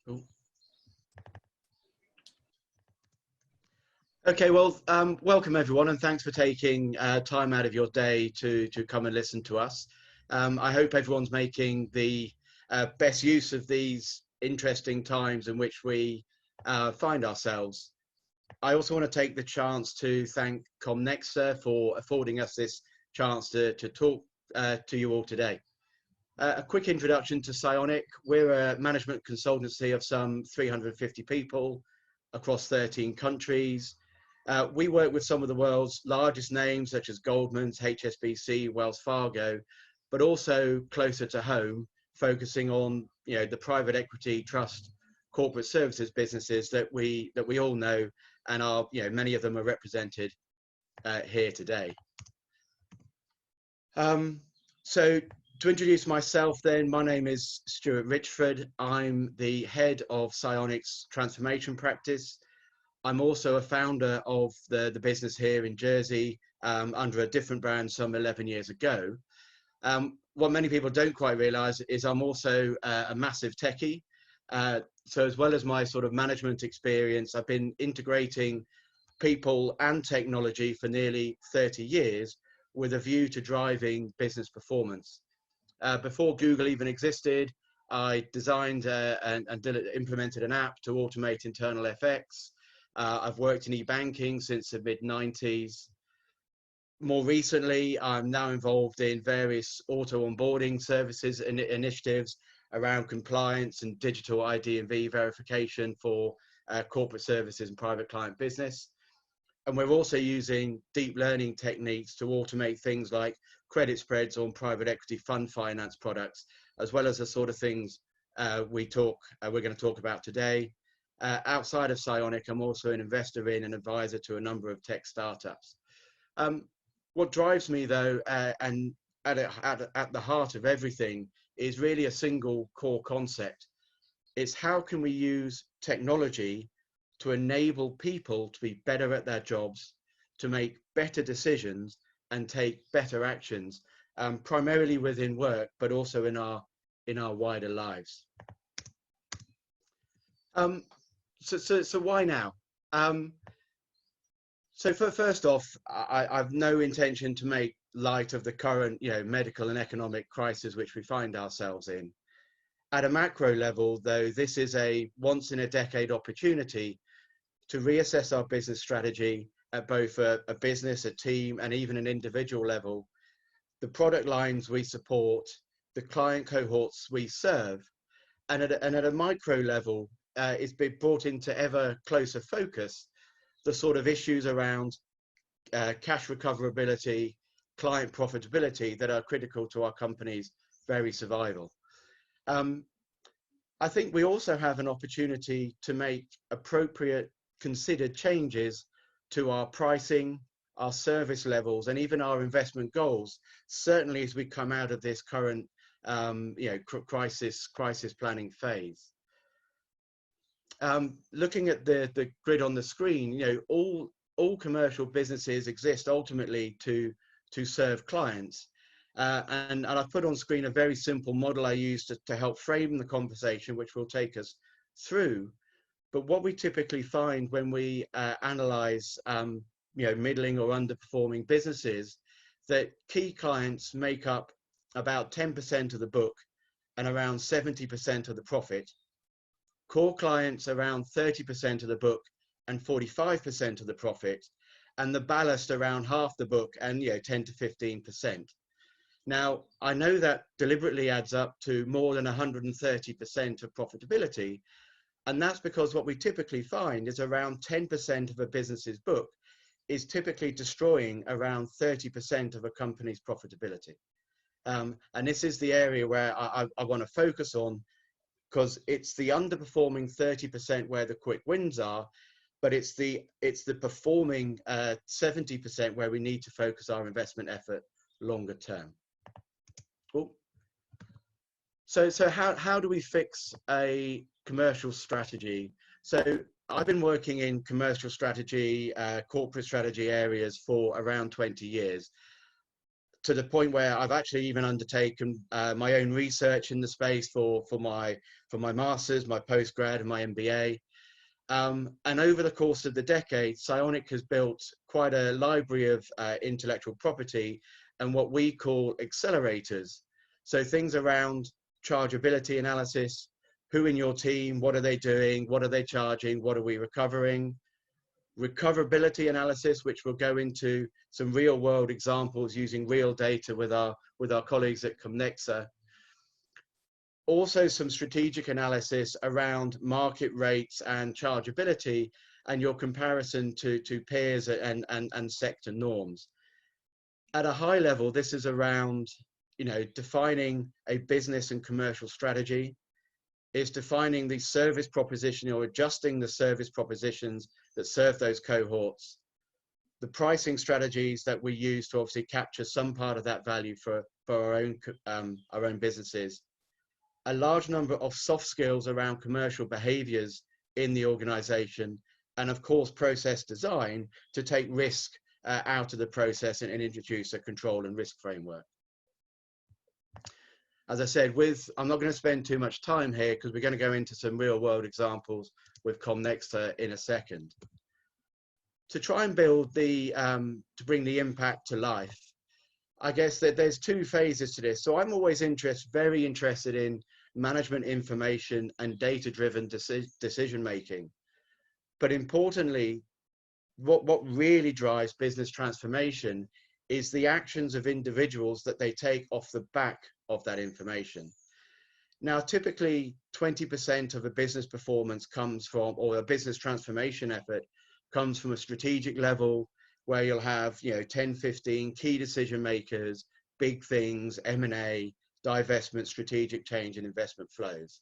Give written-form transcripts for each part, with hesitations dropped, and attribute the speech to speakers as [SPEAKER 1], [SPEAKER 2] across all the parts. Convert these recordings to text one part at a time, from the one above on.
[SPEAKER 1] Cool. Okay, well, welcome everyone, and thanks for taking time out of your day to come and listen to us. I hope everyone's making the best use of these interesting times in which we find ourselves. I also want to take the chance to thank Comnexa for affording us this chance to talk to you all today. A quick introduction to Sionic. We're a management consultancy of some 350 people across 13 countries. We work with some of the world's largest names such as Goldman's, HSBC, Wells Fargo, but also closer to home, focusing on the private equity, trust, corporate services businesses that we all know, and are many of them are represented here today. So to introduce myself then, my name is Stuart Richford. I'm the head of Sionic's transformation practice. I'm also a founder of the business here in Jersey under a different brand some 11 years ago. What many people don't quite realize is I'm also a massive techie. So as well as my sort of management experience, I've been integrating people and technology for nearly 30 years with a view to driving business performance. Before Google even existed, I designed and implemented an app to automate internal FX. I've worked in e-banking since the mid-90s. More recently, I'm now involved in various auto onboarding services and initiatives around compliance and digital ID and V verification for corporate services and private client business. And we're also using deep learning techniques to automate things like credit spreads on private equity fund finance products, as well as the sort of things we're going to talk about today. Outside of Sionic, I'm also an investor in and advisor to a number of tech startups. What drives me though, and at the heart of everything, is really a single core concept. It's how can we use technology to enable people to be better at their jobs, to make better decisions and take better actions, primarily within work, but also in our wider lives. So why now? So first off, I've no intention to make light of the current medical and economic crisis which we find ourselves in. At a macro level, though, this is a once in a decade opportunity to reassess our business strategy at both a business, a team, and even an individual level, the product lines we support, the client cohorts we serve, and at a micro level, it's been brought into ever closer focus the sort of issues around cash recoverability, client profitability that are critical to our company's very survival. I think we also have an opportunity to make appropriate considered changes to our pricing, our service levels, and even our investment goals, certainly as we come out of this current crisis planning phase. Looking at the grid on the screen, all commercial businesses exist ultimately to serve clients. And I've put on screen a very simple model I use to help frame the conversation, which will take us through. But what we typically find when we analyze middling or underperforming businesses, that key clients make up about 10% of the book and around 70% of the profit. Core clients around 30% of the book and 45% of the profit, and the ballast around half the book and 10 to 15%. Now, I know that deliberately adds up to more than 130% of profitability, and that's because what we typically find is around 10% of a business's book is typically destroying around 30% of a company's profitability. And this is the area where I want to focus on, because it's the underperforming 30% where the quick wins are, but it's the performing 70% where we need to focus our investment effort longer term. Cool. So how do we fix a commercial strategy? So I've been working in commercial strategy, corporate strategy areas for around 20 years. to the point where I've actually even undertaken my own research in the space for my master's, my postgrad, and my MBA. And over the course of the decade, Sionic has built quite a library of intellectual property and what we call accelerators. So things around chargeability analysis, who in your team, what are they doing, what are they charging, what are we recovering? Recoverability analysis, which will go into some real world examples using real data with our colleagues at Comnexa. Also some strategic analysis around market rates and chargeability and your comparison to peers and sector norms. At a high level, this is around, defining a business and commercial strategy. Is defining the service proposition or adjusting the service propositions that serve those cohorts, the pricing strategies that we use to obviously capture some part of that value for our own businesses, a large number of soft skills around commercial behaviors in the organization, and of course process design to take risk out of the process and introduce a control and risk framework. As I said, I'm not going to spend too much time here because we're going to go into some real world examples with Comnexa in a second. To try and build to bring the impact to life, I guess that there's two phases to this. So I'm always very interested in management information and data-driven decision making. But importantly, what really drives business transformation is the actions of individuals that they take off the back of that information. Now, typically 20% of a business performance comes from, or a business transformation effort comes from a strategic level where you'll have, 10, 15 key decision makers, big things, M&A, divestment, strategic change and investment flows.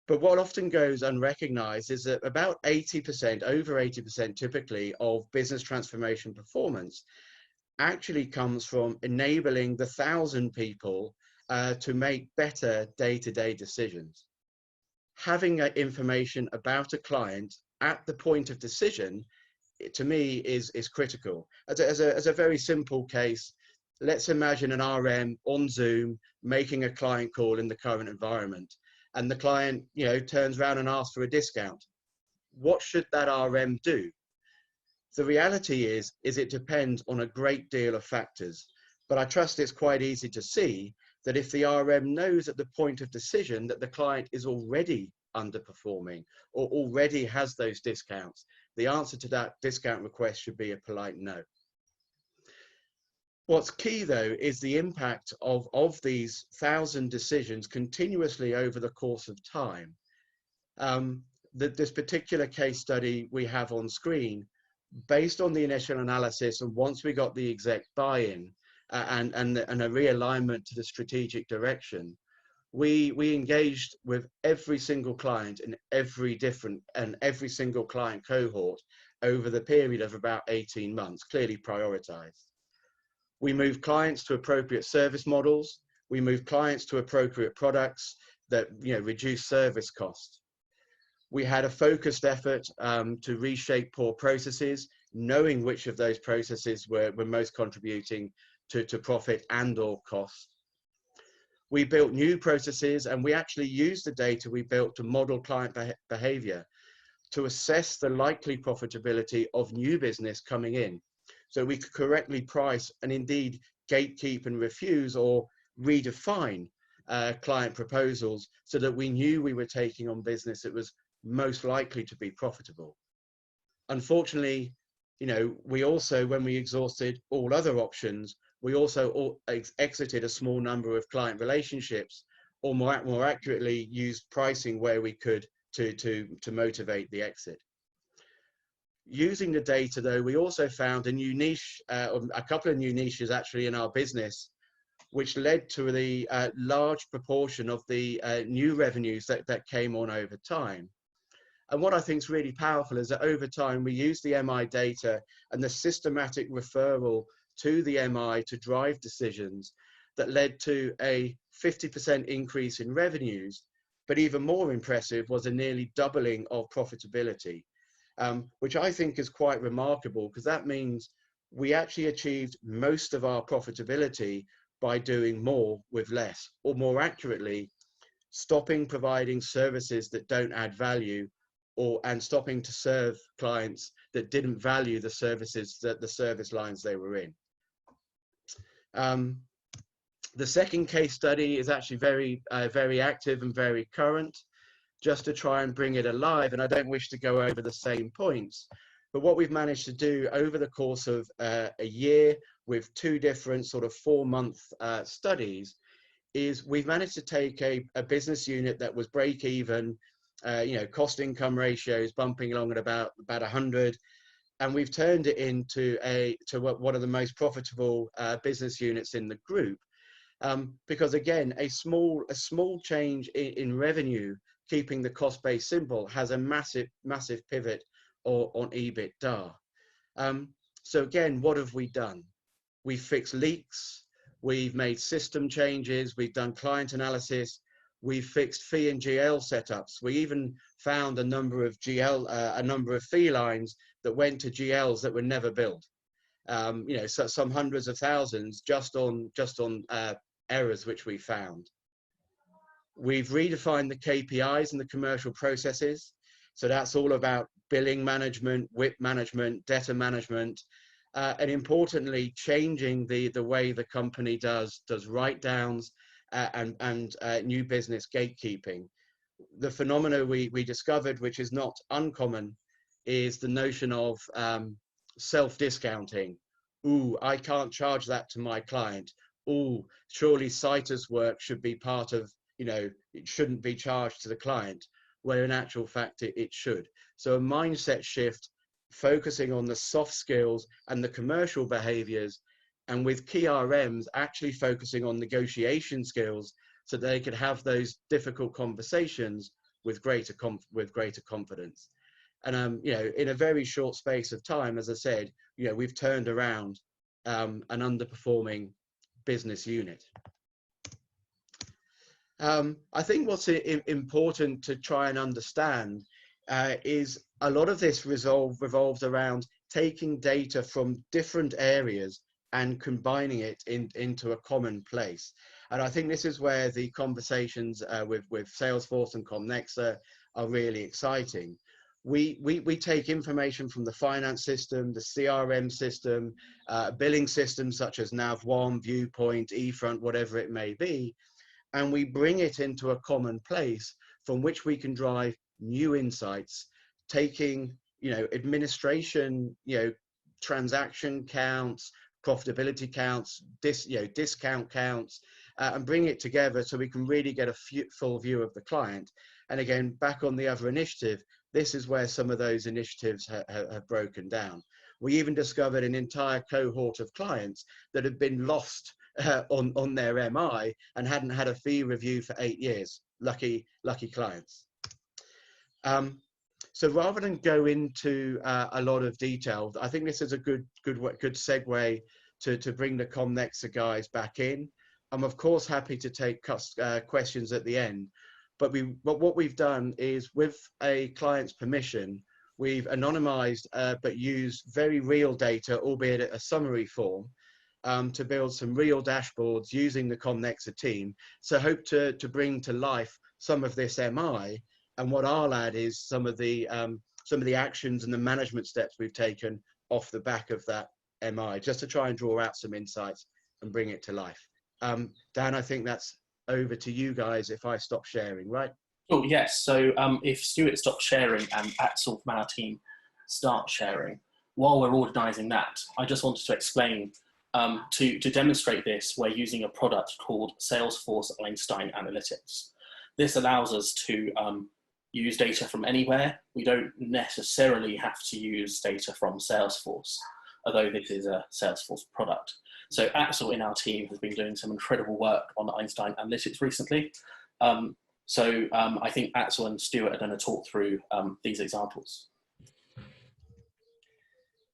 [SPEAKER 1] But what often goes unrecognized is that about 80%, over 80% typically, of business transformation performance actually comes from enabling the 1,000 people to make better day-to-day decisions. Having information about a client at the point of decision, to me, is critical. As a very simple case, let's imagine an RM on Zoom making a client call in the current environment, and the client, turns around and asks for a discount. What should that RM do? The reality is it depends on a great deal of factors, but I trust it's quite easy to see that if the RM knows at the point of decision that the client is already underperforming or already has those discounts, the answer to that discount request should be a polite no. What's key though is the impact of these 1,000 decisions continuously over the course of time. This particular case study we have on screen, based on the initial analysis, and once we got the exec buy-in and a realignment to the strategic direction, we engaged with every single client in every single client cohort over the period of about 18 months, clearly prioritized. We moved clients to appropriate service models. We moved clients to appropriate products that reduce service costs. We had a focused effort to reshape poor processes, knowing which of those processes were most contributing to profit and or cost. We built new processes, and we actually used the data we built to model client behavior to assess the likely profitability of new business coming in, so we could correctly price and indeed gatekeep and refuse or redefine client proposals so that we knew we were taking on business that was most likely to be profitable. Unfortunately, we also, when we exhausted all other options, we also exited a small number of client relationships, or more accurately, used pricing where we could to motivate the exit. Using the data, though, we also found a new niche, a couple of new niches actually in our business, which led to the large proportion of the new revenues that came on over time. And what I think is really powerful is that over time, we use the MI data and the systematic referral to the MI to drive decisions that led to a 50% increase in revenues, but even more impressive was a nearly doubling of profitability, which I think is quite remarkable, because that means we actually achieved most of our profitability by doing more with less, or more accurately, stopping providing services that don't add value, and stopping to serve clients that didn't value the services, that the service lines they were in. The second case study is actually very active and very current, just to try and bring it alive. And I don't wish to go over the same points, but what we've managed to do over the course of a year with 2 different sort of 4-month studies is we've managed to take a business unit that was break even, cost income ratios bumping along at about 100, and we've turned it into one of the most profitable business units in the group. Because again, a small change in revenue, keeping the cost base simple, has a massive pivot on EBITDA. So again, what have we done? We've fixed leaks, we've made system changes, we've done client analysis, we've fixed fee and GL setups. We even found a number of fee lines that went to GLs that were never billed. So some hundreds of thousands just on errors which we found. We've redefined the KPIs and the commercial processes. So that's all about billing management, WIP management, debtor management, and importantly, changing the way the company does write-downs and new business gatekeeping. The phenomena we discovered, which is not uncommon, is the notion of self-discounting. Ooh, I can't charge that to my client. Ooh, surely Citus work should be part of, it shouldn't be charged to the client, where in actual fact it should. So a mindset shift, focusing on the soft skills and the commercial behaviors, and with key RMs actually focusing on negotiation skills so they could have those difficult conversations with greater confidence. And in a very short space of time, as I said, we've turned around an underperforming business unit. I think what's important to try and understand is a lot of this revolves around taking data from different areas and combining it into a common place. And I think this is where the conversations with Salesforce and Comnexa are really exciting. We take information from the finance system, the CRM system, billing systems such as Nav1, Viewpoint, eFront, whatever it may be, and we bring it into a common place from which we can drive new insights, taking, administration, transaction counts, profitability counts, discount counts, and bring it together so we can really get a full view of the client. And again, back on the other initiative, this is where some of those initiatives have broken down. We even discovered an entire cohort of clients that had been lost on their MI and hadn't had a fee review for 8 years. Lucky clients. So rather than go into a lot of detail, I think this is a good segue to bring the Comnexa guys back in. I'm of course happy to take questions at the end, but what we've done is, with a client's permission, we've anonymized but used very real data, albeit a summary form, to build some real dashboards using the Comnexa team. So hope to bring to life some of this MI, and what I'll add is some of the actions and the management steps we've taken off the back of that MI, just to try and draw out some insights and bring it to life. Dan, I think that's over to you guys if I stop sharing, right?
[SPEAKER 2] Oh, yes. So if Stuart stops sharing and Axel from our team starts sharing, while we're organising that, I just wanted to explain, to demonstrate this, we're using a product called Salesforce Einstein Analytics. This allows us to use data from anywhere. We don't necessarily have to use data from Salesforce, although this is a Salesforce product. So Axel in our team has been doing some incredible work on Einstein Analytics recently. I think Axel and Stuart are going to talk through these examples.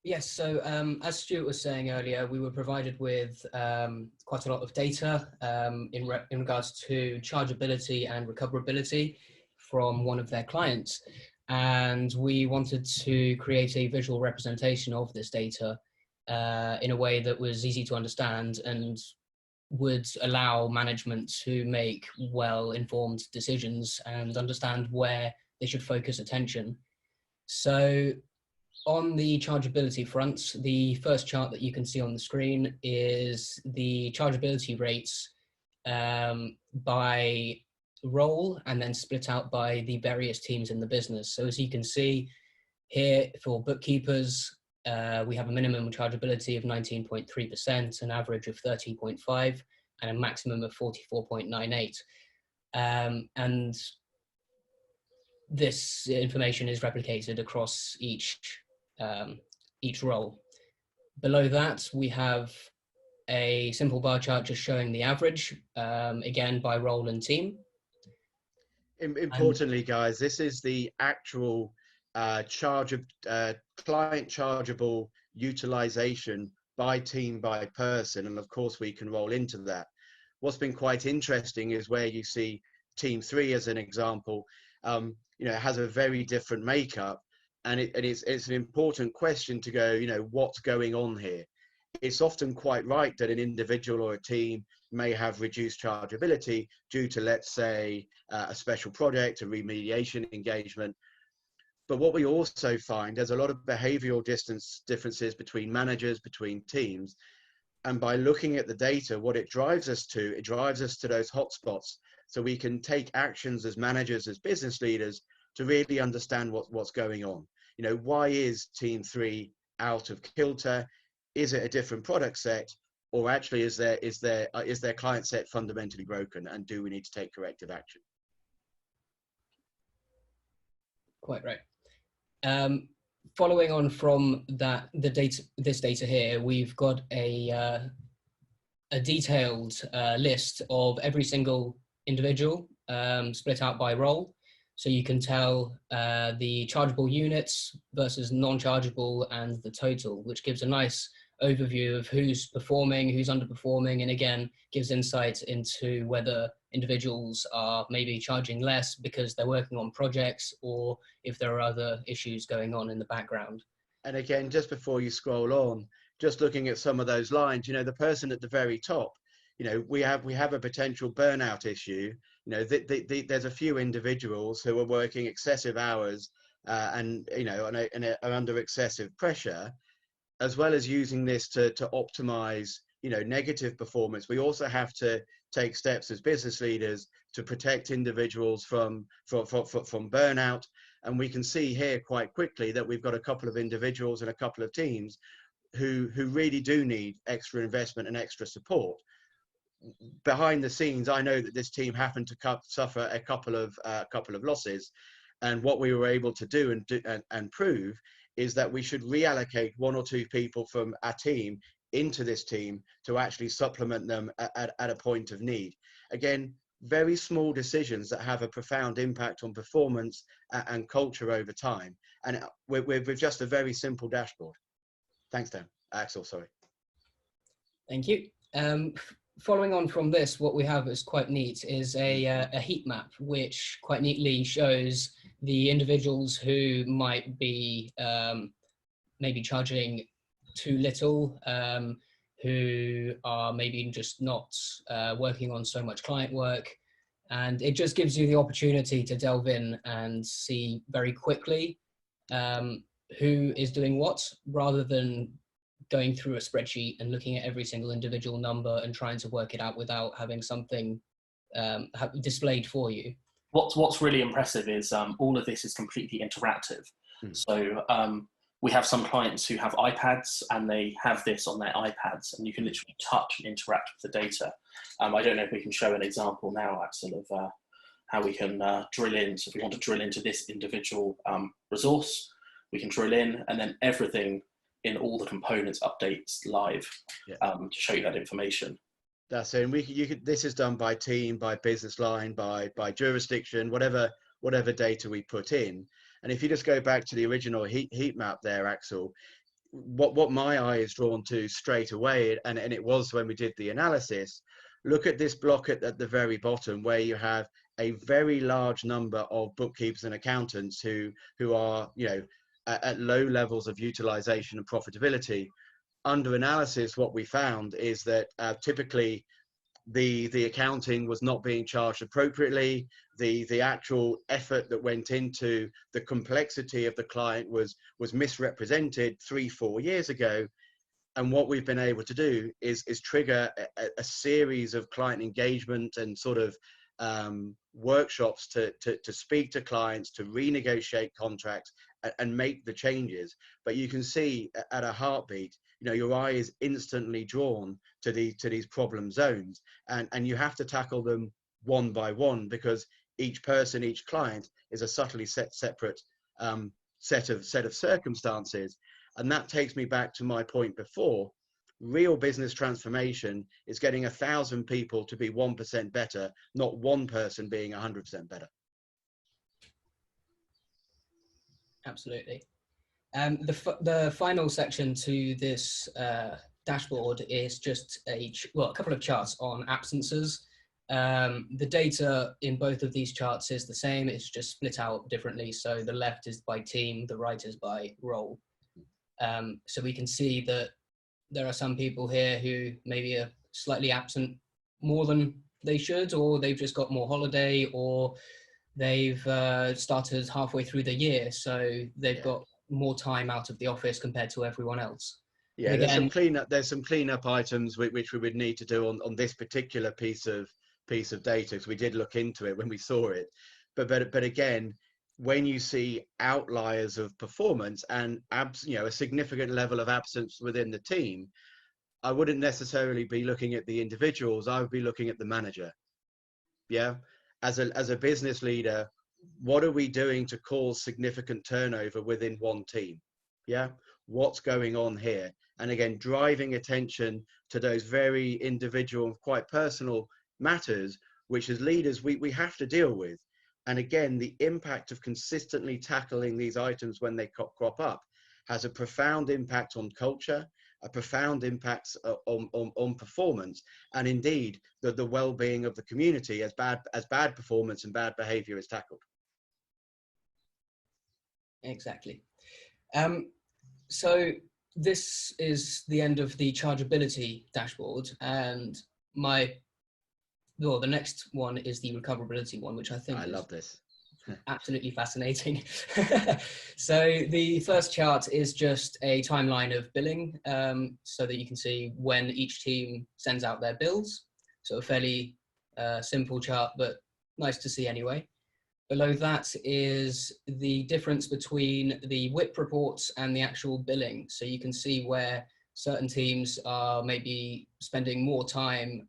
[SPEAKER 3] Yes, so as Stuart was saying earlier, we were provided with quite a lot of data in regards to chargeability and recoverability from one of their clients. And we wanted to create a visual representation of this data in a way that was easy to understand and would allow management to make well-informed decisions and understand where they should focus attention. So on the chargeability front, the first chart that you can see on the screen is the chargeability rates by role and then split out by the various teams in the business. So as you can see here, for bookkeepers, we have a minimum chargeability of 19.3%, an average of 30.5%, and a maximum of 44.98%. And this information is replicated across each role. Below that, we have a simple bar chart just showing the average, again, by role and team.
[SPEAKER 1] Importantly, guys, this is the actual client chargeable utilization by team, by person, and of course we can roll into that. What's been quite interesting is where you see team 3 as an example. It has a very different makeup, and it's an important question to go, what's going on here? It's often quite right that an individual or a team may have reduced chargeability due to, let's say, a special project, a remediation engagement. But what we also find, there's a lot of behavioral differences between managers, between teams. And by looking at the data, what it drives us to those hotspots, so we can take actions as managers, as business leaders, to really understand what's going on. Why is team 3 out of kilter? Is it a different product set, or actually is their client set fundamentally broken, and do we need to take corrective action?
[SPEAKER 3] Quite right. Following on from that, this data here, we've got a detailed list of every single individual split out by role. So you can tell the chargeable units versus non-chargeable and the total, which gives a nice overview of who's performing, who's underperforming, and again, gives insight into whether individuals are maybe charging less because they're working on projects, or if there are other issues going on in the background.
[SPEAKER 1] And again, just before you scroll on, just looking at some of those lines, the person at the very top, we have a potential burnout issue. There's a few individuals who are working excessive hours and are under excessive pressure, as well as using this to optimize, negative performance. We also have to take steps as business leaders to protect individuals from burnout. And we can see here quite quickly that we've got a couple of individuals and a couple of teams who really do need extra investment and extra support. Behind the scenes, I know that this team happened to suffer a couple of losses, and what we were able to do and prove is that we should reallocate 1 or 2 people from our team into this team to actually supplement them at a point of need. Again, very small decisions that have a profound impact on performance and culture over time, and with just a very simple dashboard. Thanks, Dan. Axel, sorry.
[SPEAKER 3] Thank you. Following on from this, what we have is quite neat, is a heat map, which quite neatly shows the individuals who might be maybe charging too little, who are maybe just not working on so much client work. And it just gives you the opportunity to delve in and see very quickly who is doing what, rather than going through a spreadsheet and looking at every single individual number and trying to work it out without having something displayed for you.
[SPEAKER 2] What's really impressive is all of this is completely interactive. So we have some clients who have iPads and they have this on their iPads, and you can literally touch and interact with the data. I don't know if we can show an example now, Axel, of how we can drill in. So if we want to drill into this individual resource, we can drill in, and then everything in all the components updates live to show you that information.
[SPEAKER 1] That's it. And this is done by team, by business line, by jurisdiction, whatever data we put in. And if you just go back to the original heat map there, Axel, what my eye is drawn to straight away, and it was when we did the analysis, look at this block at the very bottom, where you have a very large number of bookkeepers and accountants who are, at low levels of utilization and profitability. under analysis, what we found is that typically the accounting was not being charged appropriately. The actual effort that went into the complexity of the client was misrepresented 3-4 years ago. And what we've been able to do is trigger a series of client engagement and sort of workshops to speak to clients, to renegotiate contracts and make the changes. But you can see at a heartbeat, your eye is instantly drawn to these problem zones, and you have to tackle them one by one, because each person, each client is a subtly separate set of circumstances. And that takes me back to my point before. Real business transformation is getting 1,000 people to be 1% better, not one person being 100% better.
[SPEAKER 3] Absolutely. The final section to this dashboard is just a couple of charts on absences. The data in both of these charts is the same, it's just split out differently. So the left is by team, the right is by role. So we can see that there are some people here who maybe are slightly absent more than they should, or they've just got more holiday, or they've started halfway through the year, so they've got more time out of the office compared to everyone else.
[SPEAKER 1] Yeah, again, there's some cleanup items which we would need to do on this particular piece of data, because we did look into it when we saw it. But again, when you see outliers of performance and a significant level of absence within the team, I wouldn't necessarily be looking at the individuals. I would be looking at the manager. Yeah, as a business leader, what are we doing to cause significant turnover within one team? Yeah, what's going on here? And again, driving attention to those very individual and quite personal matters, which as leaders we have to deal with. And again, the impact of consistently tackling these items when they crop up has a profound impact on culture, a profound impact on performance, and indeed the well-being of the community as bad performance and bad behavior is tackled.
[SPEAKER 3] Exactly. So this is the end of the chargeability dashboard, and the next one is the recoverability one, which I think
[SPEAKER 1] I love this.
[SPEAKER 3] Absolutely fascinating. So the first chart is just a timeline of billing, so that you can see when each team sends out their bills. So a fairly simple chart, but nice to see anyway. Below that is the difference between the WIP reports and the actual billing. So you can see where certain teams are maybe spending more time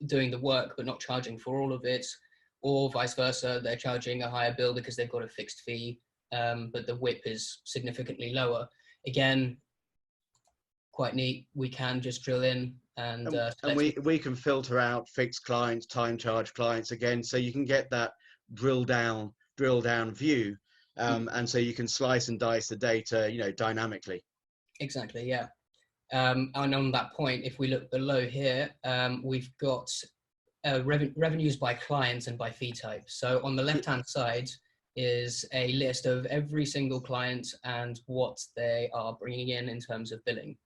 [SPEAKER 3] doing the work but not charging for all of it, or vice versa, they're charging a higher bill because they've got a fixed fee, but the WIP is significantly lower. Again, quite neat. We can just drill in and
[SPEAKER 1] we can filter out fixed clients, time charge clients again, so you can get that drill down view, and so you can slice and dice the data dynamically.
[SPEAKER 3] Exactly, yeah. And on that point, if we look below here, we've got revenues by clients and by fee type. So on the left-hand side is a list of every single client and what they are bringing in terms of billing.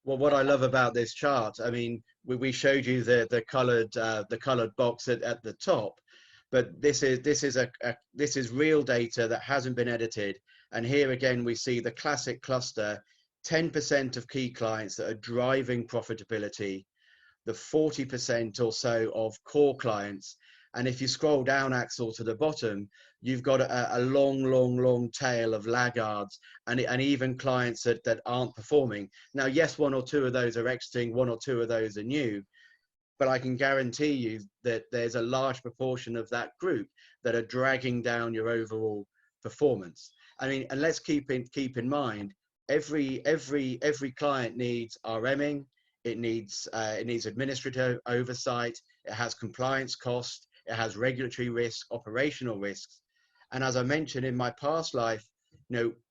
[SPEAKER 1] Well, what I love about this chart, I mean, we showed you the colored box at the top, but this is real data that hasn't been edited. And here again, we see the classic cluster: 10% of key clients that are driving profitability, the 40% or so of core clients. And if you scroll down, Axel, to the bottom, you've got a long tail of laggards and even clients that aren't performing. Now, yes, one or two of those are exiting, one or two of those are new, but I can guarantee you that there's a large proportion of that group that are dragging down your overall performance. I mean, and let's keep in mind, every client needs RMing, it needs administrative oversight, it has compliance cost, it has regulatory risk, operational risks. And as I mentioned, in my past life,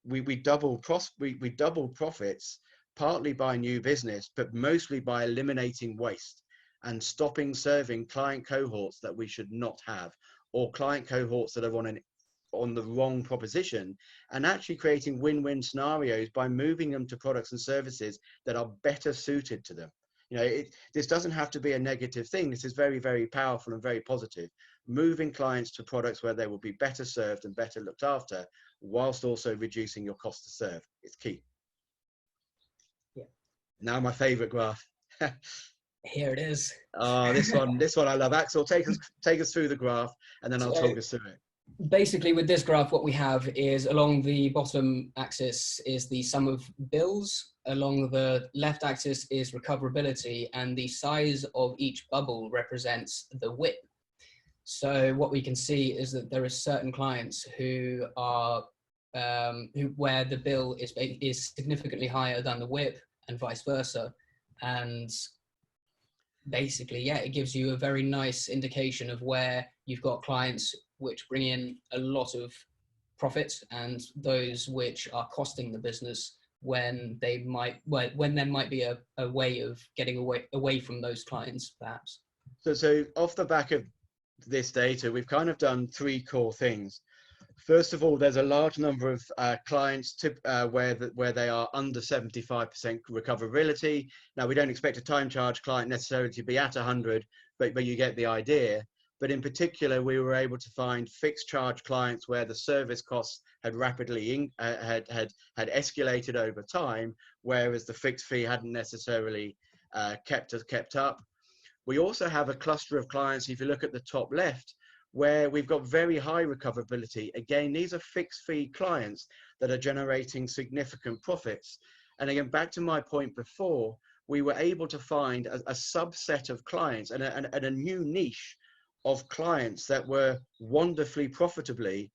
[SPEAKER 1] we double profits, partly by new business, but mostly by eliminating waste and stopping serving client cohorts that we should not have, or client cohorts that are on the wrong proposition, and actually creating win-win scenarios by moving them to products and services that are better suited to them. You know, this doesn't have to be a negative thing. This is very, very powerful and very positive. Moving clients to products where they will be better served and better looked after, whilst also reducing your cost to serve. It's key.
[SPEAKER 3] Yeah.
[SPEAKER 1] Now my favorite graph.
[SPEAKER 3] Here it is.
[SPEAKER 1] Oh, this one I love. Axel, take us through the graph, and then I'll talk us through it.
[SPEAKER 3] Basically, with this graph, what we have is along the bottom axis is the sum of bills, along the left axis is recoverability, and the size of each bubble represents the WIP. So what we can see is that there are certain clients who are where the bill is significantly higher than the WIP, and vice versa. And basically, yeah, it gives you a very nice indication of where you've got clients which bring in a lot of profit and those which are costing the business when there might be a way of getting away from those clients, perhaps.
[SPEAKER 1] So off the back of this data, we've kind of done three core things. First of all, there's a large number of clients where they are under 75% recoverability. Now, we don't expect a time charge client necessarily to be at 100, but you get the idea. But in particular, we were able to find fixed charge clients where the service costs had rapidly had escalated over time, whereas the fixed fee hadn't necessarily kept up. We also have a cluster of clients, if you look at the top left, where we've got very high recoverability. Again, these are fixed fee clients that are generating significant profits. And again, back to my point before, we were able to find a subset of clients and a new niche of clients that were wonderfully profitable,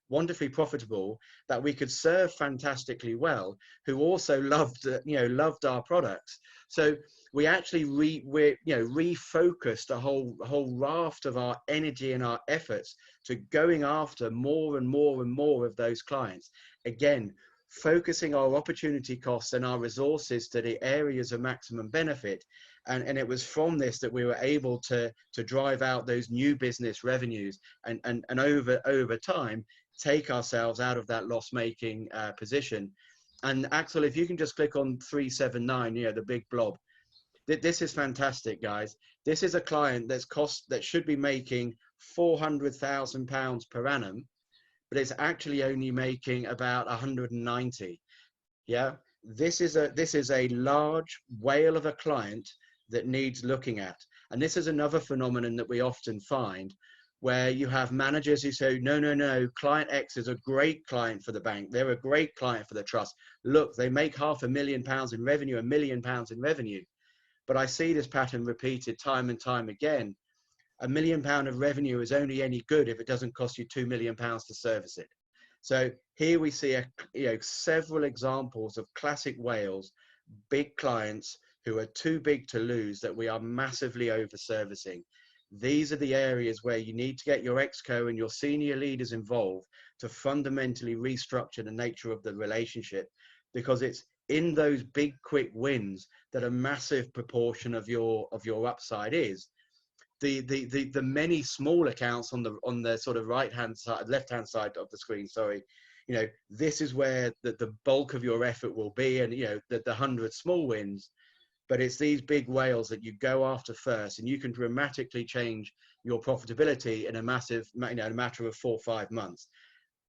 [SPEAKER 1] that we could serve fantastically well, who also loved our products. So we actually refocused a whole raft of our energy and our efforts to going after more and more and more of those clients. Again, focusing our opportunity costs and our resources to the areas of maximum benefit. And it was from this that we were able to drive out those new business revenues and over time, take ourselves out of that loss-making position. And Axel, if you can just click on 379, the big blob. This is fantastic, guys. This is a client that should be making £400,000 per annum, but it's actually only making about 190. Yeah, this is a large whale of a client that needs looking at. And this is another phenomenon that we often find, where you have managers who say, no, client X is a great client for the bank. They're a great client for the trust. Look, they make £500,000 in revenue, £1 million in revenue. But I see this pattern repeated time and time again. £1 million of revenue is only any good if it doesn't cost you £2 million to service it. So here we see several examples of classic whales, big clients who are too big to lose, that we are massively over servicing. These are the areas where you need to get your exco and your senior leaders involved to fundamentally restructure the nature of the relationship, because it's in those big quick wins that a massive proportion of your upside is. The many small accounts on the sort of left hand side of the screen, sorry, this is where the bulk of your effort will be, and the 100 small wins. But it's these big whales that you go after first, and you can dramatically change your profitability in a matter of 4 or 5 months.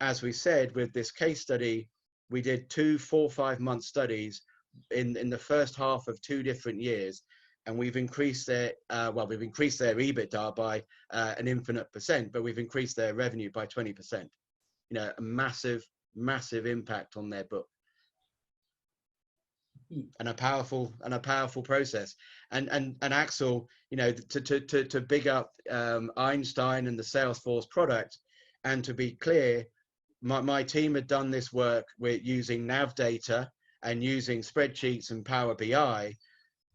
[SPEAKER 1] As we said, with this case study, we did 2 4 or 5 month studies in the first half of 2 different years, and we've increased their EBITDA by an infinite percent, but we've increased their revenue by 20%. A massive impact on their book. And a powerful process. And Axel, to big up Einstein and the Salesforce product, and to be clear, my team had done this work with using nav data and using spreadsheets and Power BI.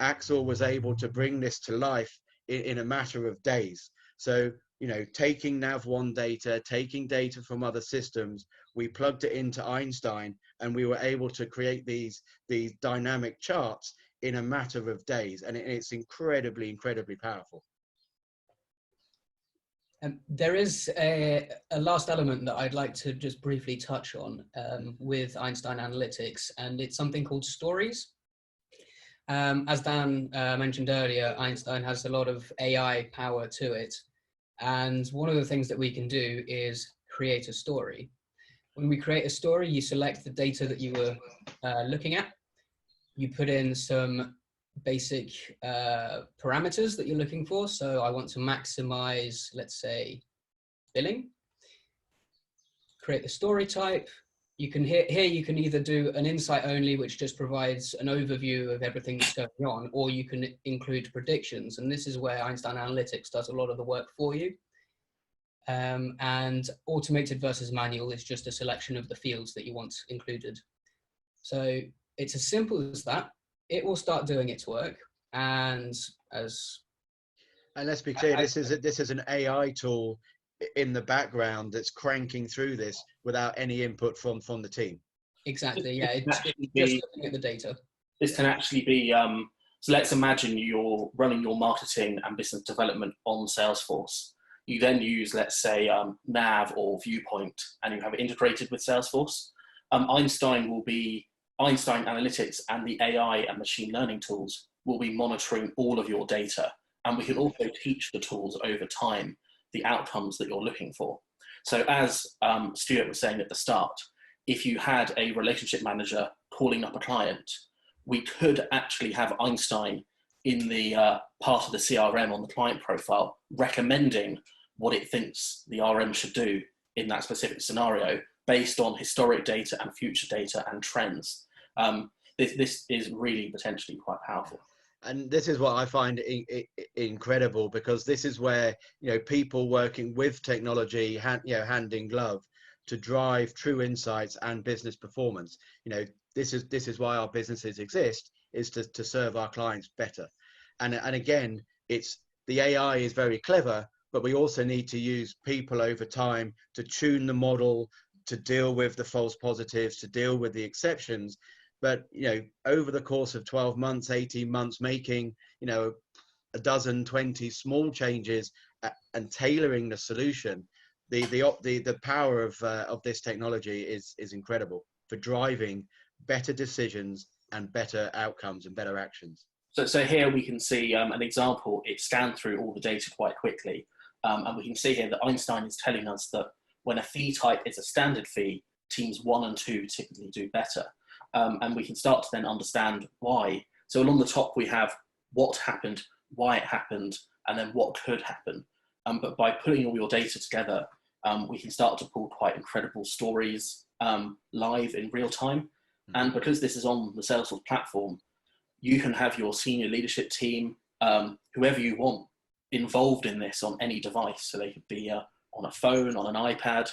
[SPEAKER 1] Axel was able to bring this to life in a matter of days. So taking nav1 data, taking data from other systems, we plugged it into Einstein, and we were able to create these dynamic charts in a matter of days. And it's incredibly powerful.
[SPEAKER 3] There is a last element that I'd like to just briefly touch on with Einstein Analytics, and it's something called stories. As Dan mentioned earlier, Einstein has a lot of AI power to it. And one of the things that we can do is create a story. When we create a story, you select the data that you were looking at. You put in some basic parameters that you're looking for. So I want to maximize, let's say, billing. Create the story type. You can here you can either do an insight only, which just provides an overview of everything that's going on, or you can include predictions. And this is where Einstein Analytics does a lot of the work for you. And automated versus manual is just a selection of the fields that you want included. So it's as simple as that. It will start doing its work. And
[SPEAKER 1] let's be clear, this is an AI tool in the background that's cranking through this without any input from the team.
[SPEAKER 3] Exactly, yeah. It's just looking at the data.
[SPEAKER 2] This can actually be, so let's imagine you're running your marketing and business development on Salesforce. You then use, let's say, Nav or Viewpoint, and you have it integrated with Salesforce. Einstein Analytics and the AI and machine learning tools will be monitoring all of your data. And we can also teach the tools over time the outcomes that you're looking for. So as Stuart was saying at the start, if you had a relationship manager calling up a client, we could actually have Einstein in the part of the CRM on the client profile recommending what it thinks the RM should do in that specific scenario based on historic data and future data and trends. This is really potentially quite powerful.
[SPEAKER 1] And this is what I find incredible, because this is where, people working with technology, hand in glove, to drive true insights and business performance. This is why our businesses exist, is to serve our clients better. And again, the AI is very clever, but we also need to use people over time to tune the model, to deal with the false positives, to deal with the exceptions. But, over the course of 12 months, 18 months, making, a dozen, 20 small changes and tailoring the solution, the power of this technology is incredible for driving better decisions and better outcomes and better actions.
[SPEAKER 2] So here we can see an example. It scanned through all the data quite quickly. And we can see here that Einstein is telling us that when a fee type is a standard fee, teams 1 and 2 typically do better. And we can start to then understand why. So along the top, we have what happened, why it happened, and then what could happen. But by putting all your data together, we can start to pull quite incredible stories live in real time. And because this is on the Salesforce platform, you can have your senior leadership team, whoever you want, involved in this on any device. So they could be on a phone, on an iPad.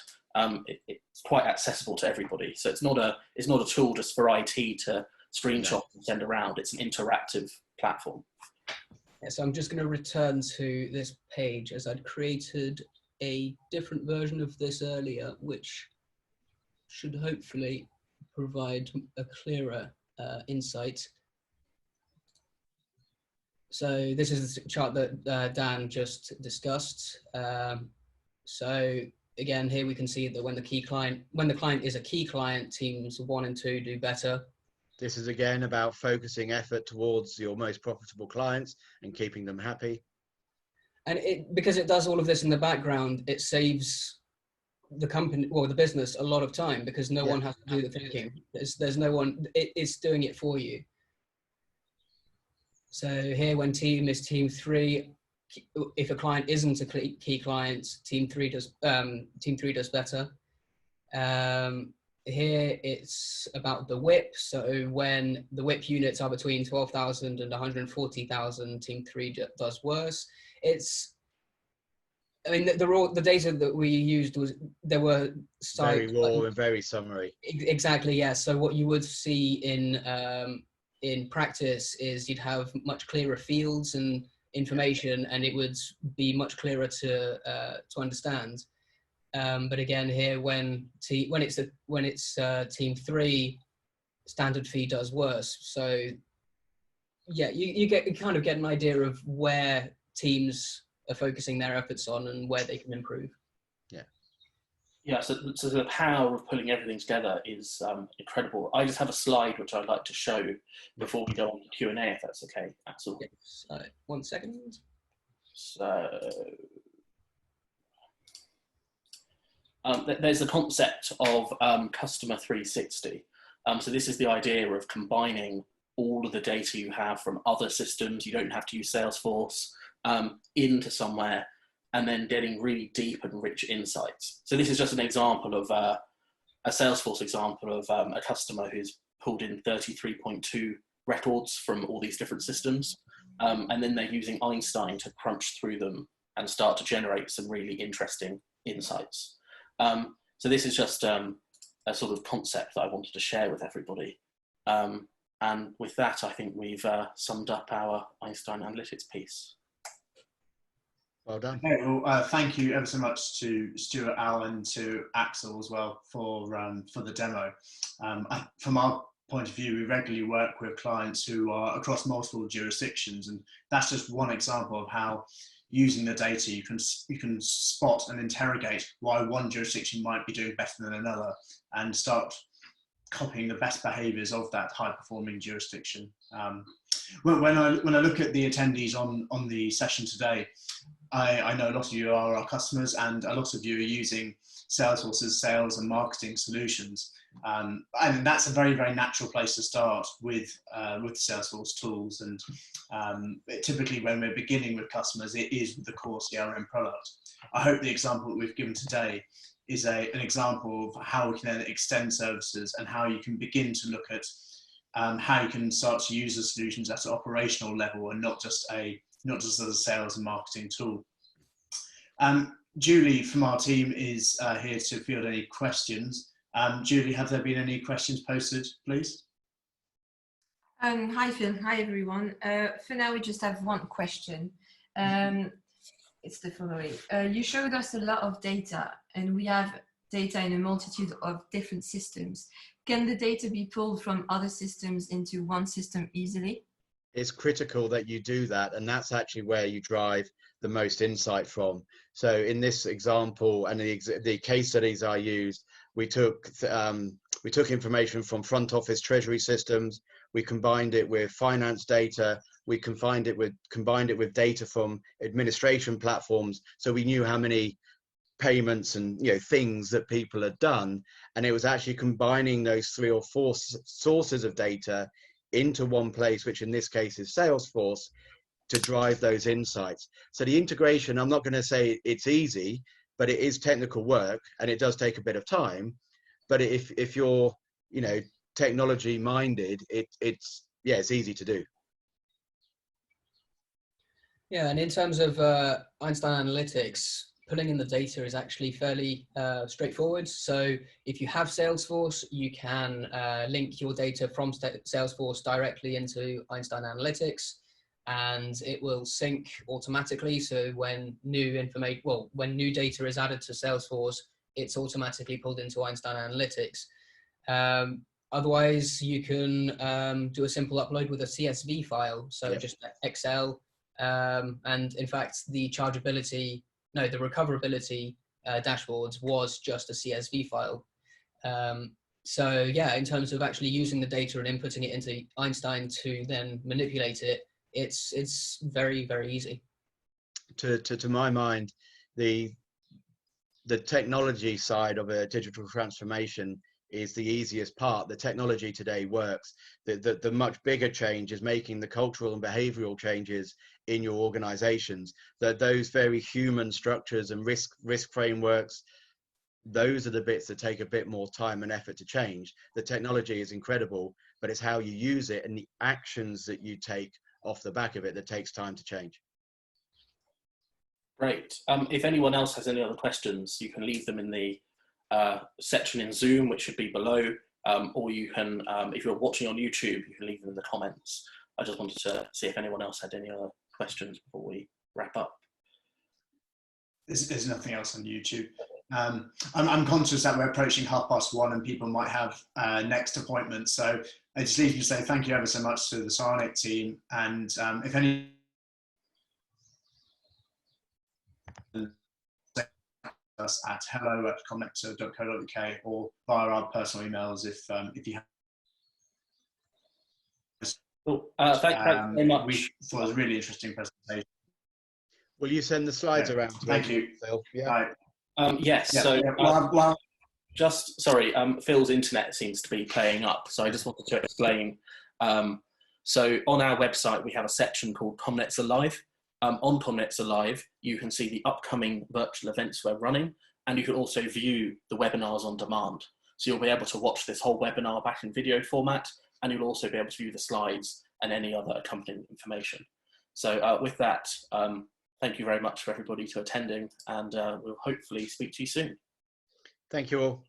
[SPEAKER 2] It's quite accessible to everybody. So it's not a tool just for IT to screenshot and send around. It's an interactive platform.
[SPEAKER 3] Yeah, so I'm just going to return to this page, as I'd created a different version of this earlier, which should hopefully provide a clearer insight. So this is the chart that Dan just discussed. So again, here we can see that when the client is a key client, teams 1 and 2 do better.
[SPEAKER 1] This is again about focusing effort towards your most profitable clients and keeping them happy.
[SPEAKER 3] And because it does all of this in the background, it saves the company or the business a lot of time, because no one has to do the thinking. There's no one, it's doing it for you. So here, when team is team 3, if a client isn't a key client, team 3 does better. Here it's about the WIP. So when the WIP units are between 12,000 and 140,000, team 3 does worse. The data that we used were
[SPEAKER 1] very raw and very summary.
[SPEAKER 3] Exactly, yeah. So what you would see in practice is you'd have much clearer fields and information, and it would be much clearer to understand. But again, here when it's team 3, standard fee does worse. So yeah, you kind of get an idea of where teams are focusing their efforts on and where they can improve.
[SPEAKER 2] Yeah, so the power of pulling everything together is incredible. I just have a slide which I'd like to show before we go on to Q&A, if that's okay. That's all.
[SPEAKER 3] Yes. 1 second.
[SPEAKER 2] So there's the concept of customer 360. So this is the idea of combining all of the data you have from other systems. You don't have to use Salesforce into somewhere, and then getting really deep and rich insights. So this is just an example of a Salesforce example of a customer who's pulled in 33.2 records from all these different systems. And then they're using Einstein to crunch through them and start to generate some really interesting insights. So this is just a sort of concept that I wanted to share with everybody. And with that, I think we've summed up our Einstein Analytics piece.
[SPEAKER 1] Well done.
[SPEAKER 4] Okay, well, thank you ever so much to Stuart, Al, and to Axel as well for the demo. From our point of view, we regularly work with clients who are across multiple jurisdictions, and that's just one example of how using the data you can spot and interrogate why one jurisdiction might be doing better than another, and start copying the best behaviours of that high-performing jurisdiction. When I look at the attendees on the session today, I know a lot of you are our customers, and a lot of you are using Salesforce's sales and marketing solutions. And that's a very, very natural place to start with Salesforce tools. And typically when we're beginning with customers, it is with the core CRM product. I hope the example that we've given today is an example of how we can then extend services and how you can begin to look at how you can start to use the solutions at an operational level and not just as a sales and marketing tool. Julie from our team is here to field any questions. Julie, have there been any questions posted, please?
[SPEAKER 5] Hi Phil, hi everyone. For now we just have one question. It's the following. You showed us a lot of data, and we have data in a multitude of different systems. Can the data be pulled from other systems into one system easily?
[SPEAKER 1] It's critical that you do that, and that's actually where you drive the most insight from. So in this example and the case studies I used, we took information from front office treasury systems, we combined it with finance data, we combined it with data from administration platforms, so we knew how many payments and things that people had done, and it was actually combining those 3 or 4 sources of data into one place, which in this case is Salesforce, to drive those insights. So the integration, I'm not going to say it's easy, but it is technical work, and it does take a bit of time. But if you're technology minded, it's easy to do.
[SPEAKER 3] Yeah, and in terms of Einstein Analytics, pulling in the data is actually fairly straightforward. So if you have Salesforce, you can link your data from Salesforce directly into Einstein Analytics, and it will sync automatically. So when new data is added to Salesforce, it's automatically pulled into Einstein Analytics. Otherwise, you can do a simple upload with a CSV file. So just Excel, and in fact, the recoverability dashboards was just a CSV file. So yeah, in terms of actually using the data and inputting it into Einstein to then manipulate it, it's very, very easy.
[SPEAKER 1] To my mind, the technology side of a digital transformation is the easiest part. The technology today works. The much bigger change is making the cultural and behavioral changes in your organizations. Those very human structures and risk frameworks, those are the bits that take a bit more time and effort to change. The technology is incredible, but it's how you use it and the actions that you take off the back of it that takes time to change.
[SPEAKER 2] Great. If anyone else has any other questions, you can leave them in the section in Zoom, which should be below, or you can, if you're watching on YouTube, you can leave them in the comments. I just wanted to see if anyone else had any other questions before we wrap up.
[SPEAKER 4] There's nothing else on YouTube. I'm conscious that we're approaching 1:30 and people might have next appointments. So I just need to say thank you ever so much to the Sionic team. And if any us at hello@comnexa.co.uk or via our personal emails if you have.
[SPEAKER 2] Cool. Thank you very much.
[SPEAKER 4] We thought it was a really interesting presentation.
[SPEAKER 1] Will you send the slides
[SPEAKER 4] Yeah.
[SPEAKER 1] around to
[SPEAKER 4] Thank
[SPEAKER 1] everyone,
[SPEAKER 4] you.
[SPEAKER 1] Phil? Yeah.
[SPEAKER 4] Right.
[SPEAKER 2] Yes.
[SPEAKER 4] Yeah,
[SPEAKER 2] So
[SPEAKER 4] yeah. Well,
[SPEAKER 2] just sorry, Phil's internet seems to be playing up, so I just wanted to explain. So on our website, we have a section called Comnexa Live. On Comnexa Live, you can see the upcoming virtual events we're running, and you can also view the webinars on demand. So you'll be able to watch this whole webinar back in video format, and you'll also be able to view the slides and any other accompanying information. So with that, thank you very much for everybody to attending, and we'll hopefully speak to you soon.
[SPEAKER 1] Thank you all.